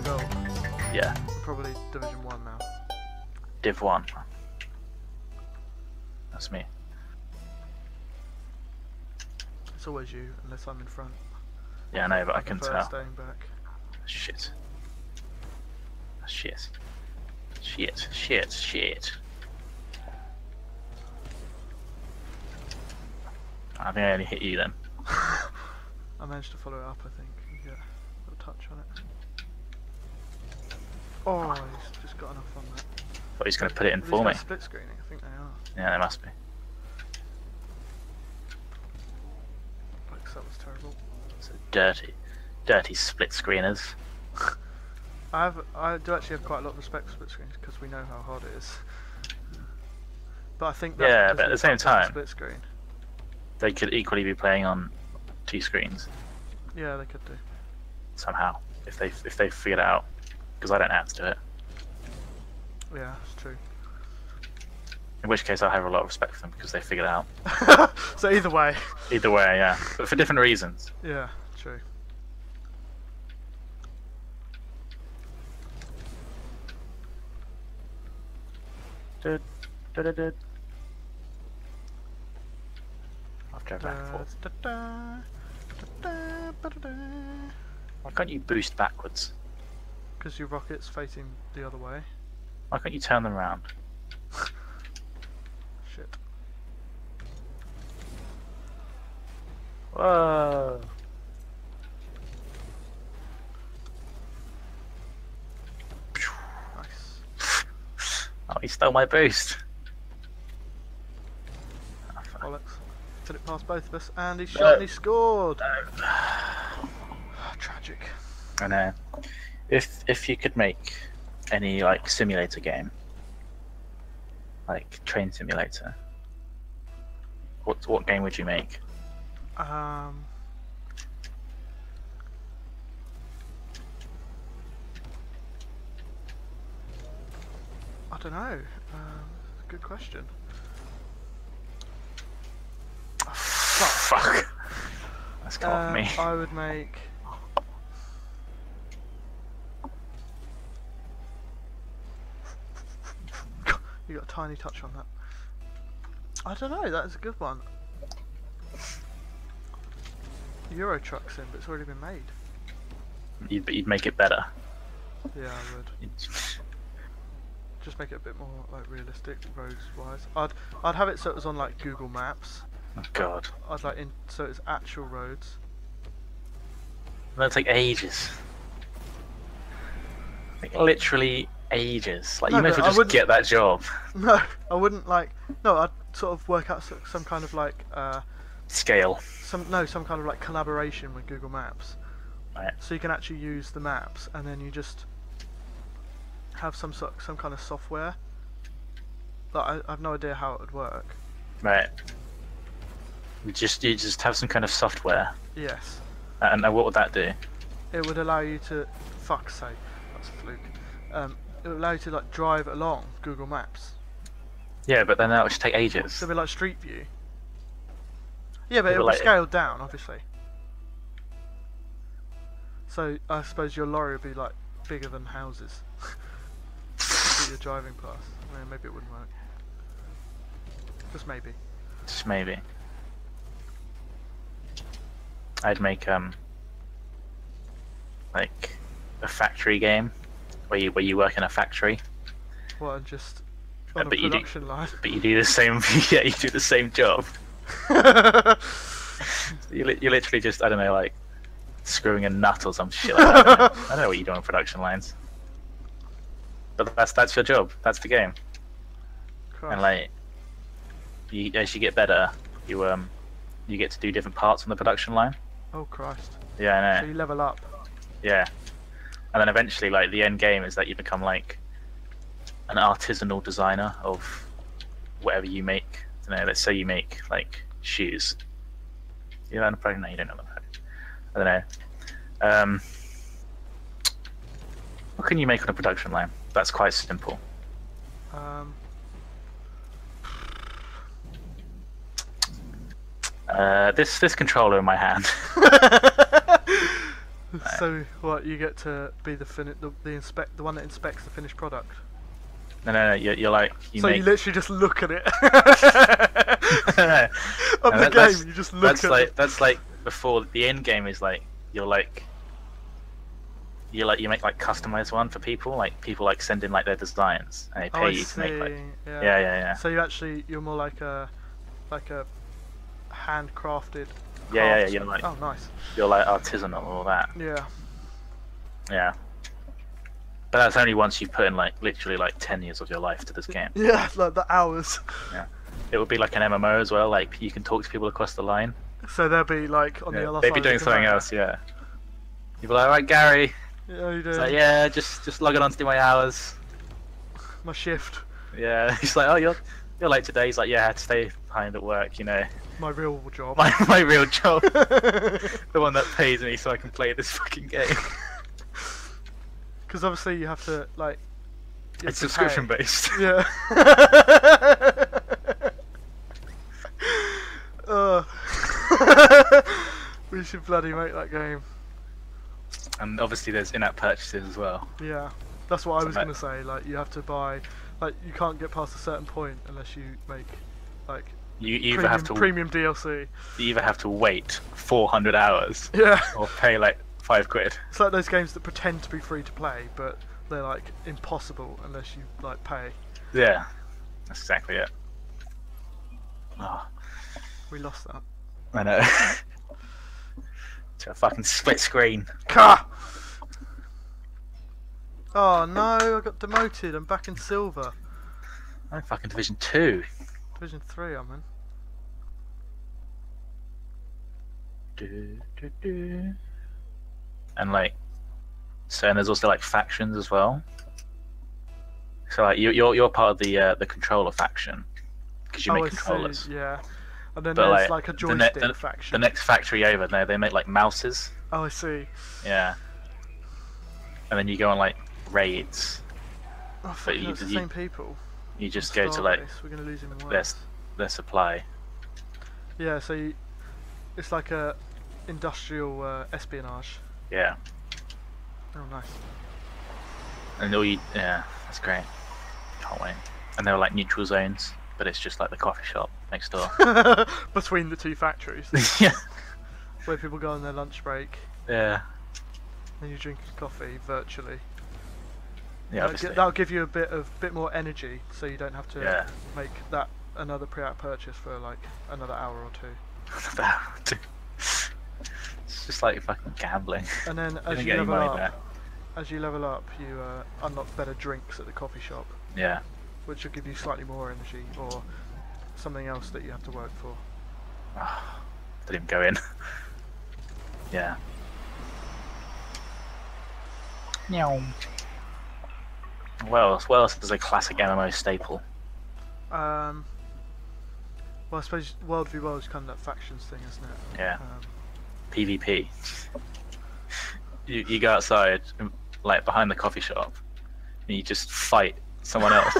still gold? Yeah. Probably Division 1 now. Div 1. That's me. It's always you, unless I'm in front. Yeah, I know, but I I can prefer tell. staying back. Shit. Shit. Shit. Shit. Shit. I think I only hit you then. I managed to follow it up, I think. Yeah, a little touch on it. Oh, he's just got enough on that. Thought he's going to put it in Are for these me. guys split screening? I think they are. Yeah, they must be. Like, that was terrible. So dirty split screeners. I do actually have quite a lot of respect for split screens because we know how hard it is. But I think that's Yeah, because but at we the same can't play on time- split screen. They could equally be playing on 2 screens Yeah, they could do. somehow if they figured it out. Because I don't know how to do it. Yeah, it's true. In which case, I have a lot of respect for them because they figured it out. So either way. Either way, yeah, but for different reasons. Yeah, true. Dud, dud, dud, dud. I've driven back and forth. Why can't you boost backwards? Because your rocket's facing the other way. Why can't you turn them around? Shit. Whoa! Nice. Oh, he stole my boost. Bollocks. Did it past both of us, and he shot and he scored! Tragic. I know. If you could make any like simulator game, like train simulator, what game would you make? I don't know. Good question. Fuck. That's come me. I would make. You got a tiny touch on that. I don't know. That's a good one. Euro Truck's in, but it's already been made. You'd make it better. Yeah, I would. Just make it a bit more like realistic, roads wise. I'd have it so it was on like Google Maps. Oh god. I'd like so it's actual roads. That'll take ages. Like literally ages. Like No, you may as but well I just wouldn't- get that job. No, I wouldn't like. No, I'd sort of work out some kind of like Scale. some kind of like collaboration with Google Maps. Right. So you can actually use the maps, and then you just have some kind of software. Like I have no idea how it would work. Right. You just have some kind of software. Yes. And what would that do? It would allow you to. Fuck's sake, that's a fluke. It would allow you to like drive along Google Maps. Yeah, but then that would just take ages. So it'd be like Street View. Yeah, but Yeah, it but would be like- scaled down, obviously. So I suppose your lorry would be like bigger than houses that you're driving past. I mean, maybe it wouldn't work. Just maybe. Just maybe. I'd make like a factory game where you work in a factory, What, and just on a but you do- production line? but you do the same. Yeah, you do the same job. You literally just, I don't know, like screwing a nut or some shit like that. I don't know what you do on production lines, but that's your job. That's the game. Christ. And like, as you get better, you get to do different parts on the production line. Oh Christ. Yeah, I So know. you level up. Yeah, and then eventually, like the end game is that you become like an artisanal designer of whatever you make. You know, let's say you make like shoes. You know, probably no, you don't know that. I don't know. What can you make on a production line? That's quite simple. Um, This controller in my hand. So what? You get to be the one that inspects the finished product. No. You're like So make... you literally just look at it. No, Of no, the game, you just look at it. That's like before the end game is like you make like customized one for people. Like people like send in like their designs and they pay you to make like yeah. So you're more like a handcrafted. Yeah. You're like oh nice. You're like artisanal and all that. Yeah. Yeah. But that's only once you put in like literally like 10 years of your life to this game. Yeah, like the hours. Yeah. It would be like an MMO as well. Like you can talk to people across the line. So they'll be like on the other side. They'd be doing something else. Yeah. You'd be like, all right, Gary. Yeah, how you doing? It's like, yeah, just logging on to do my hours. My shift. Yeah. He's like, oh, you're late today. He's like, yeah, I had to stay behind at work. You know. My real job. My real job. The one that pays me so I can play this fucking game. Because obviously you have to like. It's subscription based. Yeah. We should bloody make that game. And obviously there's in-app purchases as well. Yeah, that's what I was gonna say. Like you have to buy, like you can't get past a certain point unless you make, like. You either have to premium DLC. You either have to wait 400 hours. Yeah. Or pay like £5. It's like those games that pretend to be free to play, but they're like impossible unless you like pay. Yeah, that's exactly it. Oh, We lost that. I know. To a fucking split screen. Ka! Oh no, I got demoted. I'm back in silver. I'm fucking Division 2. Division 3, I'm in. And like, so and there's also like factions as well. So like you're part of the controller faction because you make controllers. See, yeah. And then But there's like a joystick faction. The next factory over there, they make like mouses. Oh, I see. Yeah. And then you go on like raids. Oh, fuck, it's the same people. You just go to like we're gonna lose him in their supply. Yeah, so it's like a industrial espionage. Yeah. Oh, nice. And that's great. Can't wait. And there were like neutral zones, but it's just like the coffee shop next door. Between the two factories. Yeah. Where people go on their lunch break. Yeah. And you drink coffee virtually. Yeah, that'll give you a bit more energy, so you don't have to make that another pre-app purchase for like another hour or two. It's just like fucking gambling. And then as you level up, you unlock better drinks at the coffee shop. Yeah. Which will give you slightly more energy or something else that you have to work for. Didn't even go in. Yeah. Meow. What else is a classic MMO staple? Well, I suppose World v World is kind of that factions thing, isn't it? Yeah. PvP. You go outside, like behind the coffee shop, and you just fight someone else.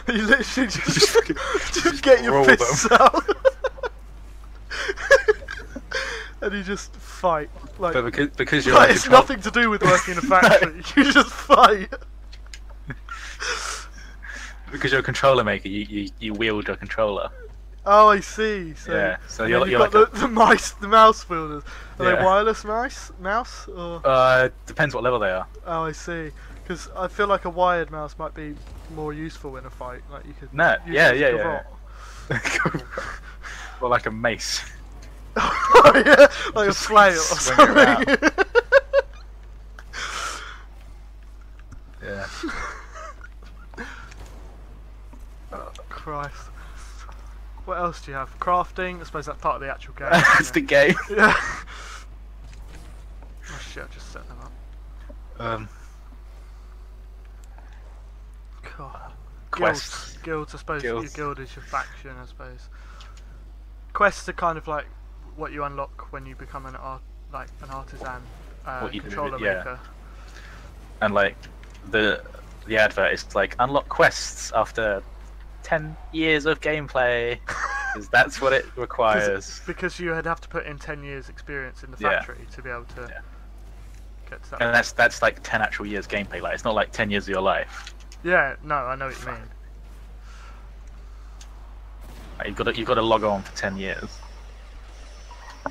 You literally just get your fists out. And you just fight. Like, but because you're like it's nothing to do with working in a factory. You just fight. Because you're a controller maker, you wield your controller. Oh, I see. So, yeah, so you're got like the mouse wielders. Are they wireless mouse or? Depends what level they are. Oh, I see. Because I feel like a wired mouse might be more useful in a fight. Like you could. Yeah. Or like a mace. Oh yeah, like just a flail or something. Yeah. Oh, Christ. What else do you have? Crafting? I suppose that's part of the actual game. That's the game. Yeah. Oh shit, I just set them up. God. Quests. Guilds, I suppose. Your guild is your faction, I suppose. Quests are kind of like what you unlock when you become an artisan controller maker. And like the advert is like unlock quests after 10 years of gameplay, because that's what it requires. Because you would have to put in 10 years experience in the factory to be able to get to that. And that's like 10 actual years gameplay. Like it's not like 10 years of your life. Yeah, no, I know what you mean. Like, you've got to log on for 10 years.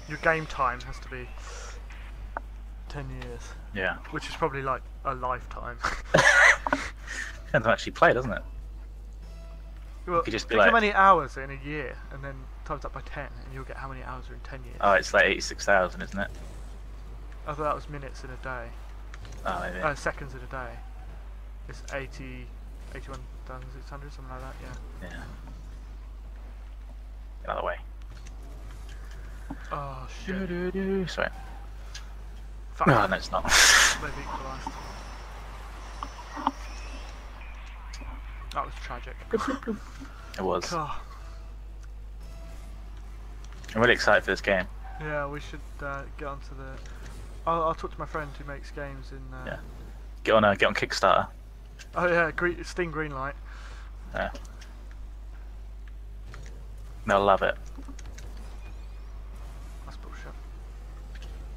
Your game time has to be 10 years, Yeah. which is probably like a lifetime. Depends on actually play, doesn't it? Well, could just be think like- how many hours are in a year, and then times that by 10, and you'll get how many hours are in 10 years. Oh, it's like 86,000, isn't it? I thought that was minutes in a day. Oh, maybe. Seconds in a day. It's 81,600, something like that, yeah. Yeah. Get out of the way. Oh, shit. Sorry. Fuck. No, no, it's not. They've equalised. That was tragic. It was. Oh, I'm really excited for this game. yeah, we should get onto the... I'll talk to my friend who makes games in... Yeah. Get on Kickstarter. Oh yeah, Steam Greenlight. Yeah. They'll love it. That's bullshit.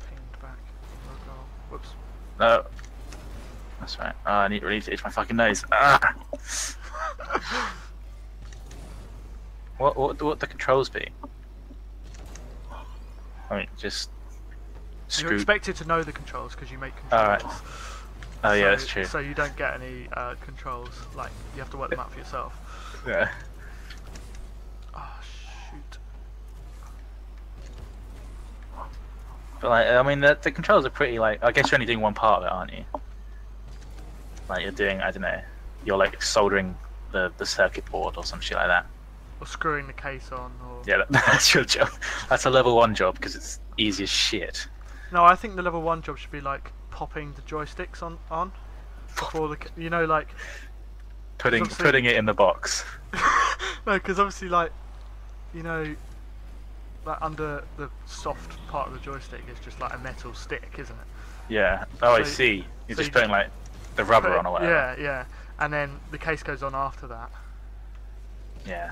Pinged back. Oh, goal. Whoops. No. That's right. Oh, I need to itch my fucking nose. Ah! What do the controls be? I mean, just You're screw. expected to know the controls because you make controls. Alright. Oh yeah, that's true. So you don't get any controls, like, you have to work them out for yourself. Yeah. Oh, shoot. But like, I mean, the controls are pretty like. I guess you're only doing one part of it, aren't you? Like you're doing, I don't know, you're like soldering the circuit board or some shit like that. Or screwing the case on, or... Yeah, that's your job. That's a level 1 job because it's easy as shit. No, I think the level 1 job should be, like, popping the joysticks on before the... You know, like... Putting obviously- putting it in the box. No, because obviously, like, you know, like under the soft part of the joystick is just like a metal stick, isn't it? Yeah. Oh, I So- see. You're so just you putting like the rubber Put it- on or whatever. Yeah, yeah. And then the case goes on after that. Yeah.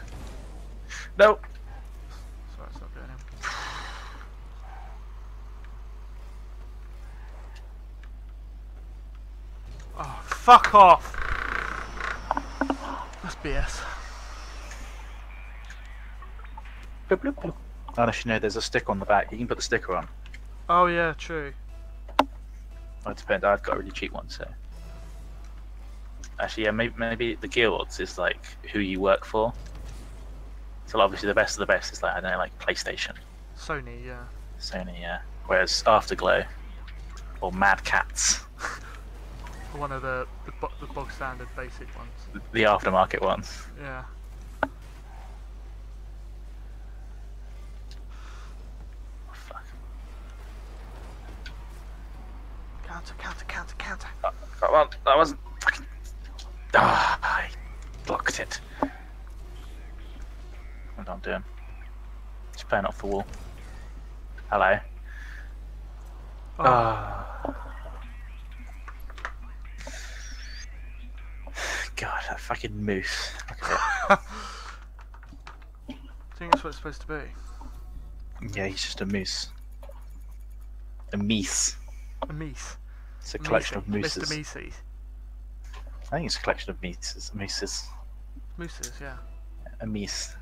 No. Sorry, it's not doing him. Oh, fuck off! That's BS. Bloop, bloop, bloop. Unless you know there's a sticker on the back, you can put the sticker on. Oh yeah, true. It depends. I've got a really cheap one, so. Actually, yeah, maybe the guilds is like who you work for. So obviously the best of the best is like, I don't know, like PlayStation, Sony, yeah. Sony, yeah. Whereas Afterglow or Mad Cats, One of the bog standard basic ones. the aftermarket ones. Yeah. Oh, fuck. Counter. Well, that wasn't fucking. Ah, I blocked it. What am I doing? Just playing off the wall. Hello. Oh, God, that fucking moose. Look at I think that's what it's supposed to be. it. Yeah, he's just a moose. A meese. A meese. It's a collection of mooses. Mr. Meeseys. I think it's a collection of mooses. Mooses. Mooses, yeah. A meese.